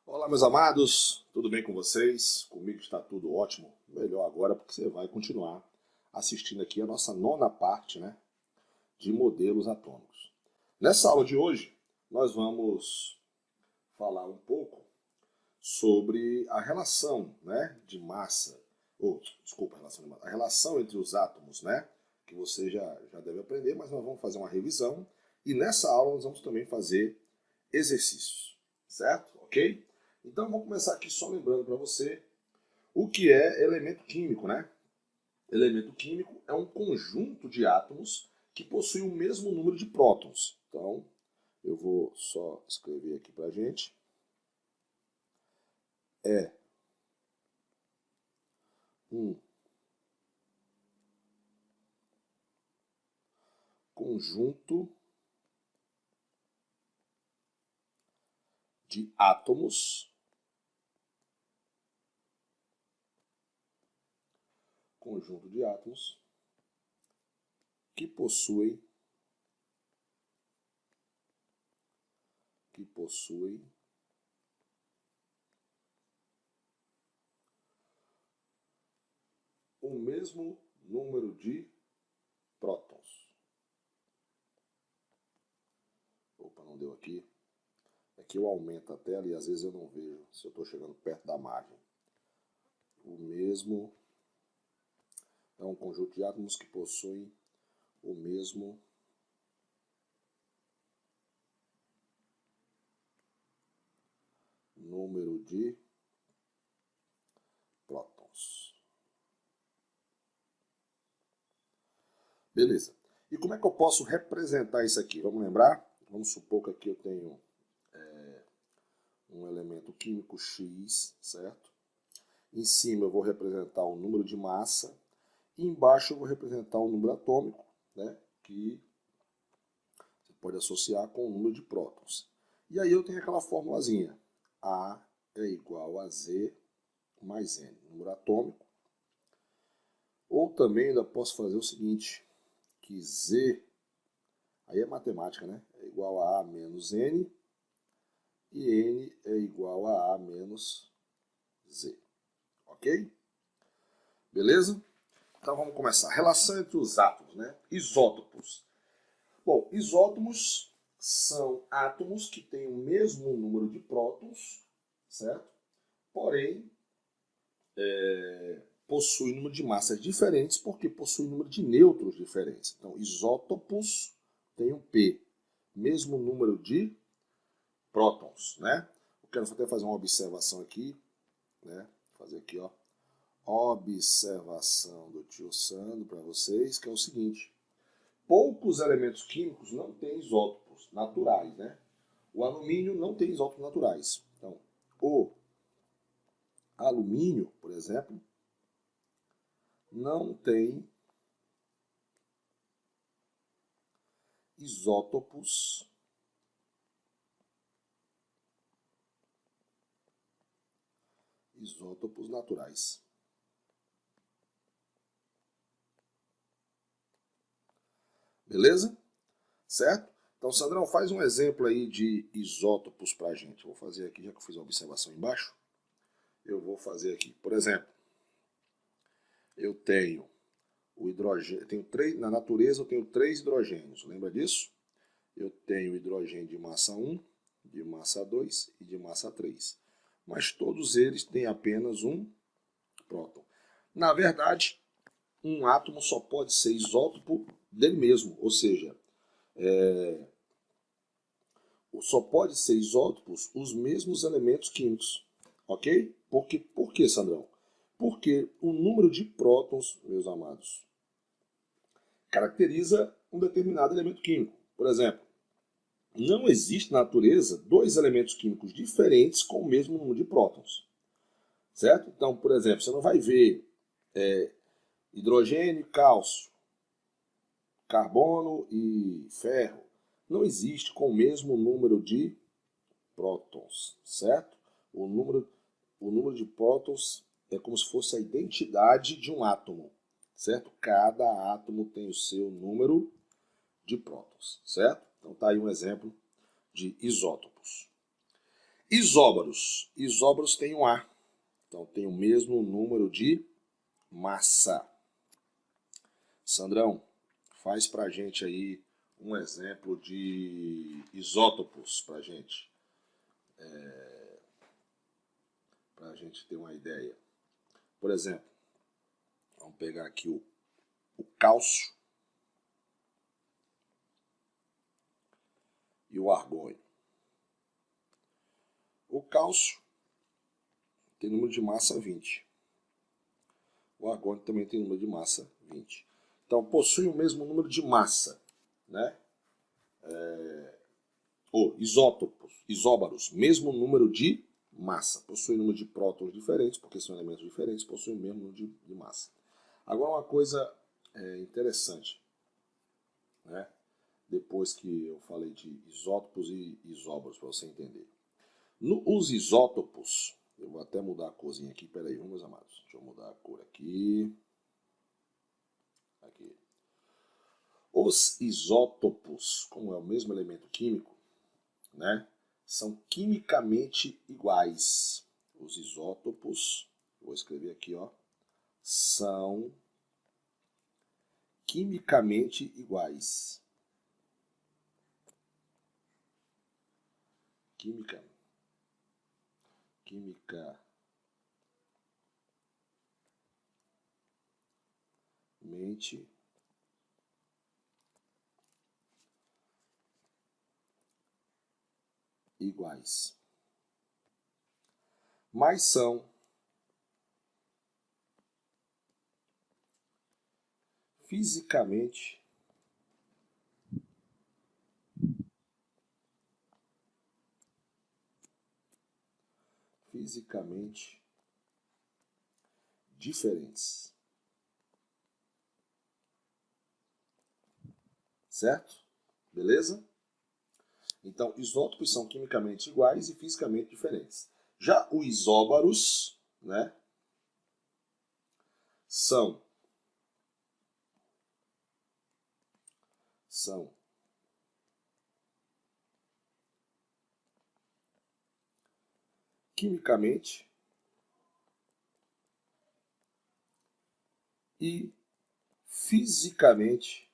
Olá, meus amados, tudo bem com vocês? Comigo está tudo ótimo, melhor agora porque você vai continuar assistindo aqui a nossa nona parte, né, de modelos atômicos. Nessa aula de hoje, nós vamos falar um pouco sobre a relação, né, de massa, a relação entre os átomos, né, que você já deve aprender, mas nós vamos fazer uma revisão e nessa aula nós vamos também fazer exercícios, certo? Ok? Então vamos começar aqui só lembrando para você o que é elemento químico, né? Elemento químico é um conjunto de átomos que possui o mesmo número de prótons. Então, eu vou só escrever aqui para a gente. É um conjunto de átomos que possuem o mesmo número de prótons. Opa, não deu aqui. Aqui eu aumento a tela e às vezes eu não vejo se eu estou chegando perto da margem. O mesmo é um conjunto de átomos que possuem o mesmo número de prótons. Beleza. E como é que eu posso representar isso aqui? Vamos lembrar? Vamos supor que aqui eu tenho um elemento químico X, certo? Em cima eu vou representar o número de massa e embaixo eu vou representar o número atômico, né? Que você pode associar com o número de prótons. E aí eu tenho aquela formulazinha. A é igual a Z mais N, número atômico. Ou também ainda posso fazer o seguinte, que Z, aí é matemática, né? É igual a A menos N, e N é igual a A menos Z. Ok? Beleza? Então vamos começar. Relação entre os átomos, né? Isótopos. Bom, isótopos são átomos que têm o mesmo número de prótons, certo? Porém, possuem número de massas diferentes porque possuem número de nêutrons diferentes. Então, isótopos tem um P, mesmo número de prótons, né? Eu quero até fazer uma observação aqui, né? Vou fazer aqui, ó, observação do tio Sandro para vocês, que é o seguinte: poucos elementos químicos não têm isótopos naturais, né? O alumínio não tem isótopos naturais. Então, o alumínio, por exemplo, não tem isótopos naturais. Beleza? Certo? Então, Sandrão, faz um exemplo aí de isótopos para a gente. Vou fazer aqui, já que eu fiz a observação embaixo, eu vou fazer aqui. Por exemplo, eu tenho o hidrogênio, na natureza eu tenho 3 hidrogênios, lembra disso? Eu tenho hidrogênio de massa 1, de massa 2 e de massa 3. Mas todos eles têm apenas um próton. Na verdade, um átomo só pode ser isótopo dele mesmo, ou seja, só pode ser isótopos os mesmos elementos químicos, ok? Por que, Sandrão? Porque o número de prótons, meus amados, caracteriza um determinado elemento químico. Por exemplo, não existe na natureza 2 elementos químicos diferentes com o mesmo número de prótons, certo? Então, por exemplo, você não vai ver hidrogênio e cálcio, carbono e ferro. Não existe com o mesmo número de prótons, certo? O número de prótons é como se fosse a identidade de um átomo, certo? Cada átomo tem o seu número de prótons, certo? Então tá aí um exemplo de isótopos. Isóbaros. Isóbaros tem um A. Então tem o mesmo número de massa. Sandrão, faz pra gente aí um exemplo de isótopos pra gente. Pra gente ter uma ideia. Por exemplo, vamos pegar aqui o cálcio e o argônio. O cálcio tem número de massa 20. O argônio também tem número de massa 20. Então, possui o mesmo número de massa, né? Ou isótopos, isóbaros, mesmo número de massa. Possui número de prótons diferentes, porque são elementos diferentes, possuem o mesmo número de massa. Agora, uma coisa interessante, né? Depois que eu falei de isótopos e isóbaros, para você entender. Os isótopos, eu vou até mudar a corzinha aqui, peraí, meus amados. Deixa eu mudar a cor aqui. Aqui. Os isótopos, como é o mesmo elemento químico, né, são quimicamente iguais. Os isótopos, vou escrever aqui, ó, são quimicamente iguais. Quimicamente iguais. Mas são fisicamente diferentes. Certo? Beleza? Então, isótopos são quimicamente iguais e fisicamente diferentes. Já os isóbaros, né, são quimicamente e fisicamente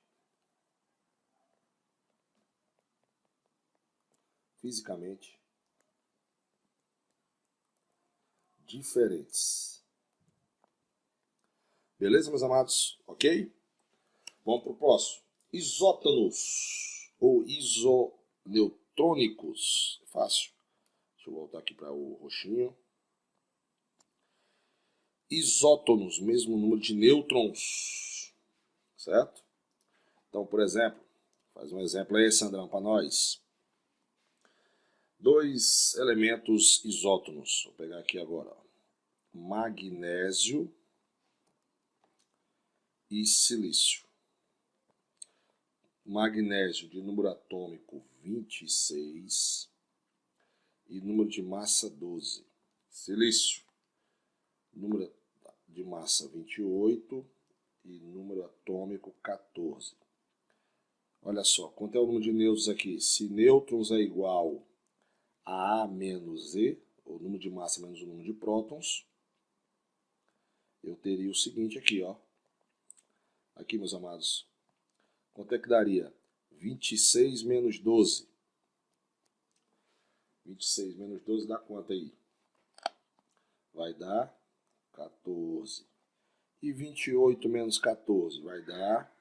diferentes. Beleza, meus amados? Ok? Vamos para o próximo. Isótonos ou isoneutrônicos. Fácil. Deixa eu voltar aqui para o roxinho. Isótonos, mesmo número de nêutrons. Certo? Então, por exemplo, faz um exemplo aí, Sandrão, para nós. Dois elementos isótonos. Vou pegar aqui agora. Ó. Magnésio e silício. Magnésio de número atômico 26 e número de massa 12. Silício, número de massa 28 e número atômico 14. Olha só, quanto é o número de nêutrons aqui? Se nêutrons é igual a menos E, o número de massa menos o número de prótons, eu teria o seguinte aqui, ó. Aqui, meus amados. Quanto é que daria? 26 menos 12. 26 menos 12 dá quanto aí? Vai dar 14. E 28 menos 14 vai dar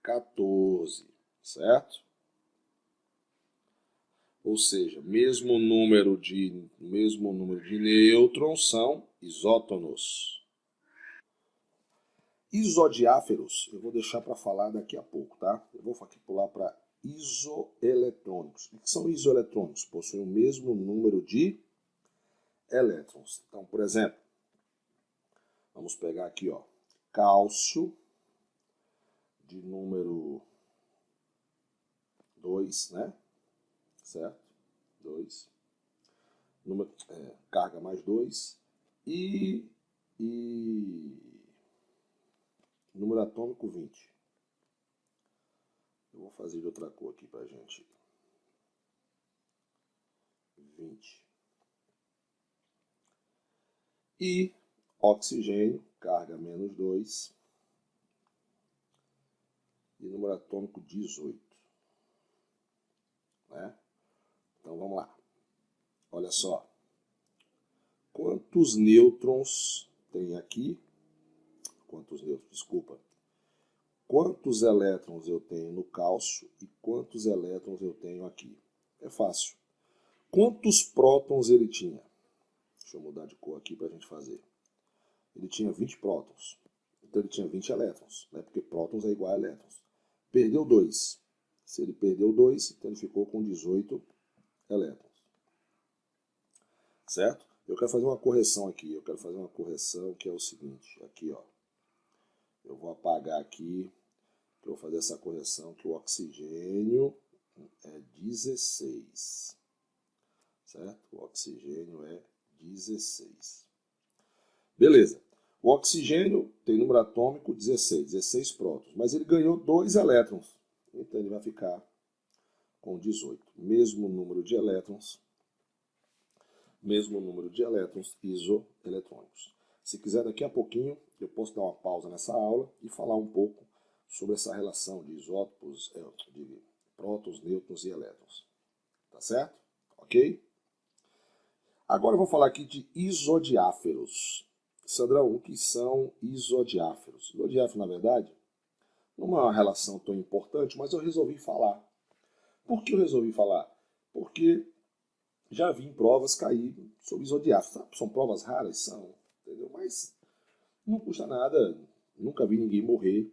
14, certo? Ou seja, mesmo número de nêutrons são isótonos. Isodiáferos, eu vou deixar para falar daqui a pouco, tá? Eu vou aqui pular para isoeletrônicos. O que são isoeletrônicos? Possuem o mesmo número de elétrons. Então, por exemplo, vamos pegar aqui, ó, cálcio de número 2, né? Certo? 2. Carga mais 2. E número atômico 20. Eu vou fazer de outra cor aqui pra gente. 20. E oxigênio, carga menos 2, e número atômico 18. Né? Então vamos lá. Olha só. Quantos nêutrons tem aqui? Quantos nêutrons? Desculpa. Quantos elétrons eu tenho no cálcio e quantos elétrons eu tenho aqui? É fácil. Quantos prótons ele tinha? Deixa eu mudar de cor aqui para a gente fazer. Ele tinha 20 prótons. Então ele tinha 20 elétrons, né? Porque prótons é igual a elétrons. Perdeu 2. Se ele perdeu 2, então ele ficou com 18 elétrons. Certo? Eu quero fazer uma correção aqui. Eu quero fazer uma correção que é o seguinte. Aqui, ó. Eu vou apagar aqui. Eu vou fazer essa correção que o oxigênio é 16. Certo? O oxigênio é 16. Beleza. O oxigênio tem número atômico 16. 16 prótons. Mas ele ganhou 2 elétrons. Então ele vai ficar com 18. Mesmo número de elétrons isoeletrônicos. Se quiser, daqui a pouquinho, eu posso dar uma pausa nessa aula e falar um pouco sobre essa relação de isótopos, de prótons, nêutrons e elétrons. Tá certo? Ok? Agora eu vou falar aqui de isodiáferos. Sandrão, o que são isodiáferos? Isodiáfero, na verdade, não é uma relação tão importante, mas eu resolvi falar. Por que eu resolvi falar? Porque já vi em provas cair sobre isodiáferos. São provas raras? São, entendeu? Mas não custa nada. Nunca vi ninguém morrer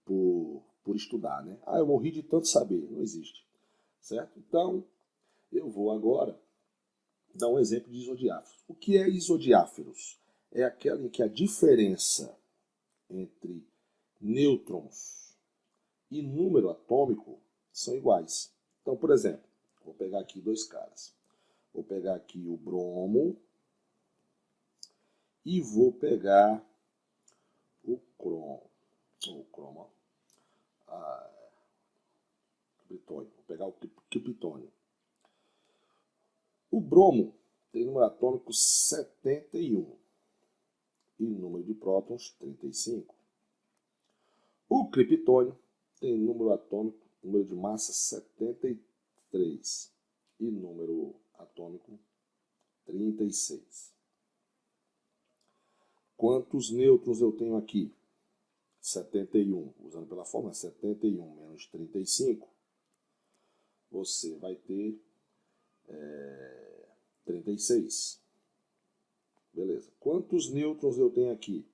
por estudar, né? Ah, eu morri de tanto saber. Não existe. Certo? Então, eu vou agora dar um exemplo de isodiáferos. O que é isodiáferos? É aquela em que a diferença entre nêutrons e número atômico são iguais. Então, por exemplo, vou pegar aqui 2 caras. Vou pegar aqui o bromo e vou pegar o criptônio. Vou pegar o criptônio. O bromo tem número atômico 71 e número de prótons 35. O criptônio tem número atômico, número de massa 73 e número atômico 36. Quantos nêutrons eu tenho aqui? 71. Usando pela fórmula 71 menos 35, você vai ter 36. Beleza. Quantos nêutrons eu tenho aqui?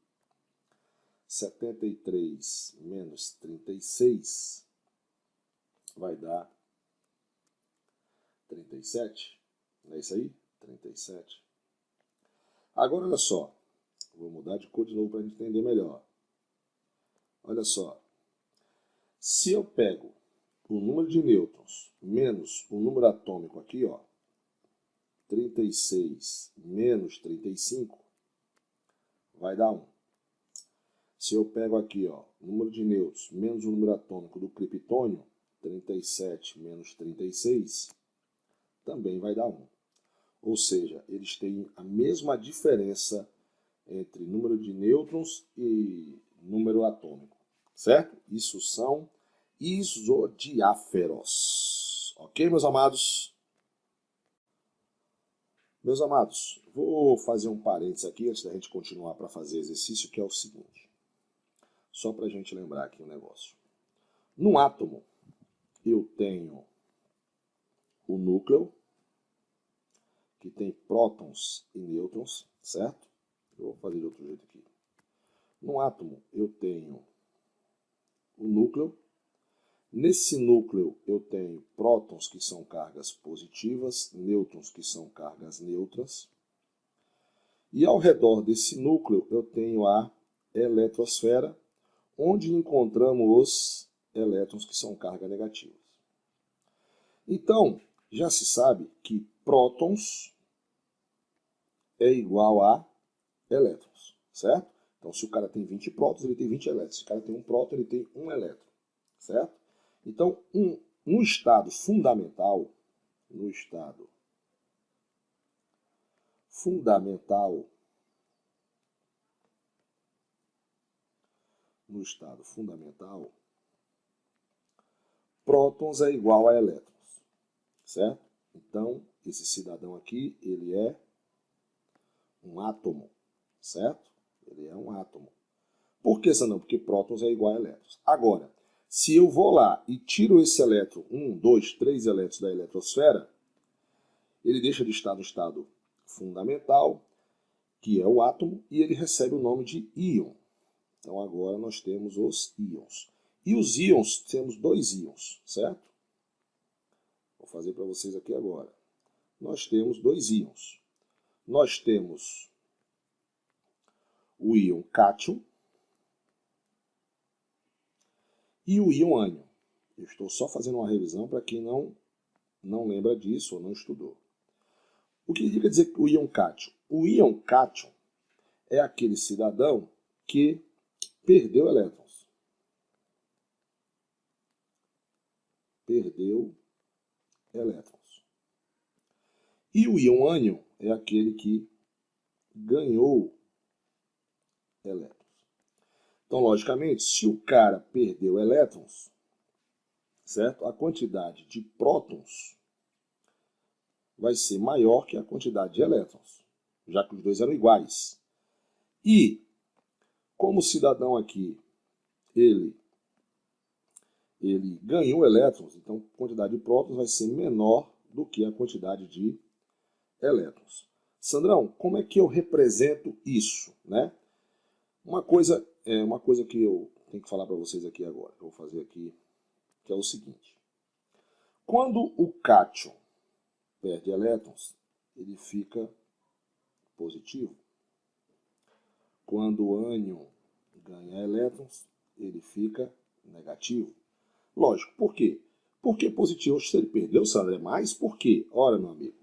73 menos 36 vai dar 37. Não é isso aí? 37. Agora, olha só. Vou mudar de cor de novo para a gente entender melhor. Olha só. Se eu pego o número de nêutrons menos o número atômico aqui, ó, 36 menos 35, vai dar 1. Se eu pego aqui, ó, o número de nêutrons menos o número atômico do criptônio, 37 menos 36, também vai dar 1. Ou seja, eles têm a mesma diferença entre número de nêutrons e número atômico, certo? Isso são isodiáferos. Ok, meus amados? Meus amados, vou fazer um parênteses aqui antes da gente continuar para fazer exercício, que é o seguinte. Só para a gente lembrar aqui um negócio. No átomo, eu tenho o núcleo, que tem prótons e nêutrons, certo? Eu vou fazer de outro jeito aqui. No átomo, eu tenho o núcleo. Nesse núcleo, eu tenho prótons, que são cargas positivas, nêutrons, que são cargas neutras. E ao redor desse núcleo, eu tenho a eletrosfera, onde encontramos os elétrons, que são cargas negativas. Então, já se sabe que prótons é igual a elétrons, certo? Então, se o cara tem 20 prótons, ele tem 20 elétrons. Se o cara tem um próton, ele tem 1 elétron, certo? Então, no estado fundamental, estado fundamental, prótons é igual a elétrons, certo? Então, esse cidadão aqui, ele é um átomo, certo? Ele é um átomo. Por que, Sandrão? Porque prótons é igual a elétrons. Agora, se eu vou lá e tiro esse elétron, 1, 2, 3 elétrons da eletrosfera, ele deixa de estar no estado fundamental, que é o átomo, e ele recebe o nome de íon. Então agora nós temos os íons. E os íons, temos 2 íons, certo? Vou fazer para vocês aqui agora. Nós temos 2 íons. Nós temos o íon cátion e o íon ânion. Eu estou só fazendo uma revisão para quem não lembra disso ou não estudou. O que quer dizer o íon cátion? O íon cátion é aquele cidadão que perdeu elétrons. Perdeu elétrons. E o íon ânion é aquele que ganhou elétrons. Então, logicamente, se o cara perdeu elétrons, certo? A quantidade de prótons vai ser maior que a quantidade de elétrons, já que os dois eram iguais. E, como o cidadão aqui, ele ganhou elétrons, então a quantidade de prótons vai ser menor do que a quantidade de elétrons. Sandrão, como é que eu represento isso, né? Uma coisa que eu tenho que falar para vocês aqui agora, que eu vou fazer aqui, que é o seguinte. Quando o cátion perde elétrons, ele fica positivo. Quando o ânion ganha elétrons, ele fica negativo. Lógico, por quê? Por que positivo? Se ele perdeu, Sandra, é mais? Por quê? Ora, meu amigo,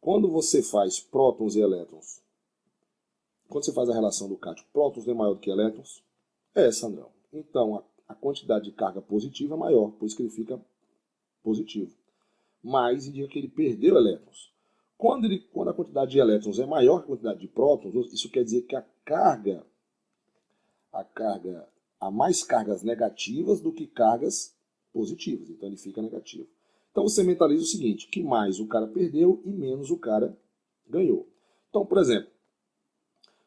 quando você faz prótons e elétrons, quando você faz a relação do cátion, prótons é maior do que elétrons? É, Sandrão. Então, a quantidade de carga positiva é maior, por isso que ele fica positivo. Mas indica que ele perdeu elétrons. Quando a quantidade de elétrons é maior que a quantidade de prótons, isso quer dizer que há mais cargas negativas do que cargas positivas. Então ele fica negativo. Então você mentaliza o seguinte, que mais o cara perdeu e menos o cara ganhou. Então, por exemplo,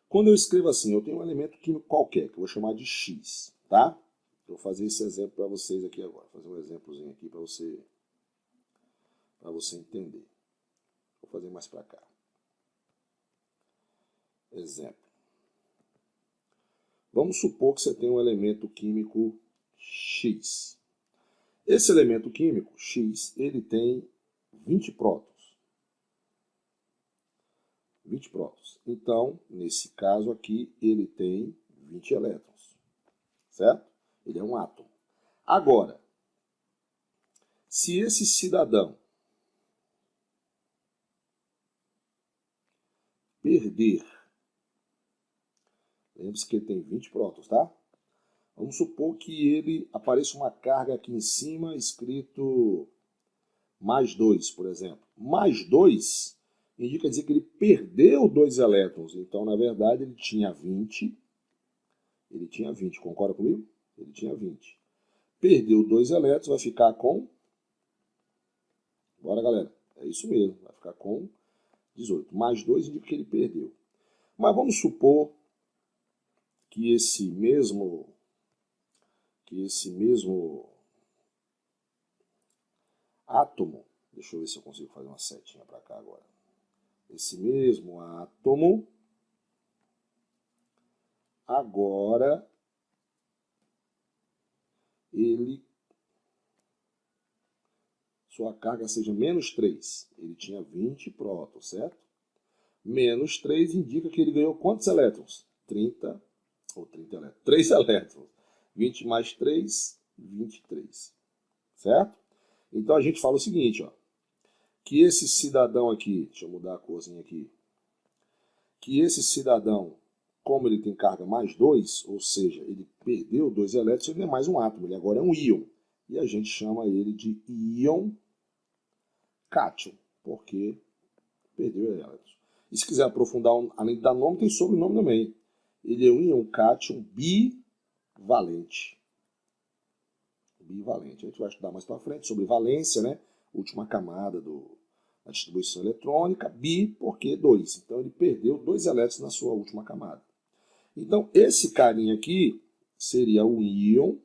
quando eu escrevo assim, eu tenho um elemento químico qualquer, que eu vou chamar de X, tá? Eu vou fazer esse exemplo para vocês aqui agora. Vou fazer um exemplozinho aqui para você entender. Vou fazer mais para cá. Exemplo. Vamos supor que você tem um elemento químico X. Esse elemento químico X, ele tem 20 prótons. 20 prótons. Então, nesse caso aqui, ele tem 20 elétrons. Certo? Ele é um átomo. Agora, se esse cidadão perder, lembre-se que ele tem 20 prótons, tá? Vamos supor que ele apareça uma carga aqui em cima escrito mais 2, por exemplo. Mais 2 indica dizer que ele perdeu 2 elétrons. Então, na verdade, ele tinha 20. Ele tinha 20, concorda comigo? Ele tinha 20. Perdeu 2 elétrons, vai ficar com... Bora, galera. É isso mesmo, vai ficar com 18. Mais 2 indica que ele perdeu. Mas vamos supor que esse mesmo átomo, deixa eu ver se eu consigo fazer uma setinha para cá agora. Esse mesmo átomo, agora, sua carga seja menos 3. Ele tinha 20 prótons, certo? Menos 3 indica que ele ganhou quantos elétrons? 30 elétrons. 3 elétrons. 20 mais 3, 23. Certo? Então a gente fala o seguinte, ó, que esse cidadão aqui, deixa eu mudar a corzinha aqui, que esse cidadão, como ele tem carga mais 2, ou seja, ele perdeu 2 elétrons, ele não é mais um átomo, ele agora é um íon. E a gente chama ele de íon cátion, porque perdeu elétrons. E se quiser aprofundar, além de dar nome, tem sobrenome também. Ele é um íon cátion bivalente. Bivalente. A gente vai estudar mais para frente sobre valência, né? Última camada da distribuição eletrônica. Bi, porque 2. Então, ele perdeu 2 elétrons na sua última camada. Então, esse carinha aqui seria um íon.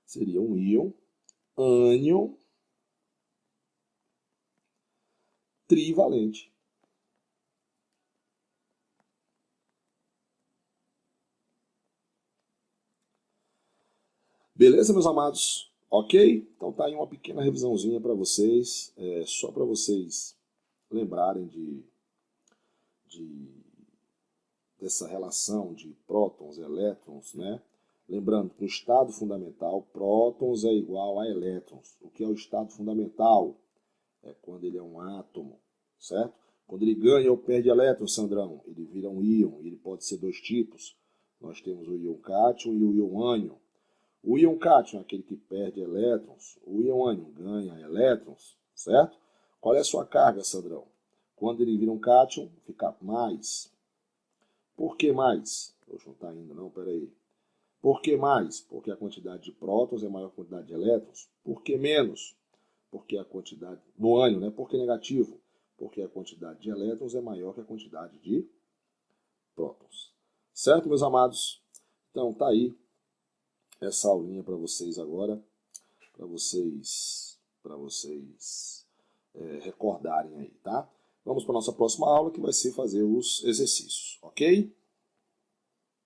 Seria um íon ânion trivalente. Beleza, meus amados? Ok? Então tá aí uma pequena revisãozinha para vocês, só para vocês lembrarem dessa relação de prótons e elétrons, né? Lembrando que no estado fundamental, prótons é igual a elétrons. O que é o estado fundamental? É quando ele é um átomo, certo? Quando ele ganha ou perde elétrons, Sandrão, ele vira um íon, ele pode ser 2 tipos. Nós temos o íon cátion e o íon ânion. O íon cátion é aquele que perde elétrons, o íon ânion ganha elétrons, certo? Qual é a sua carga, Sandrão? Quando ele vira um cátion, fica mais. Por que mais? Poxa, não está indo não, peraí. Por que mais? Porque a quantidade de prótons é maior que a quantidade de elétrons. Por que menos? Porque a quantidade, no ânion, né? Por que negativo? Porque a quantidade de elétrons é maior que a quantidade de prótons. Certo, meus amados? Então, tá aí essa aulinha para vocês agora, para vocês recordarem aí, tá? Vamos para a nossa próxima aula, que vai ser fazer os exercícios, ok?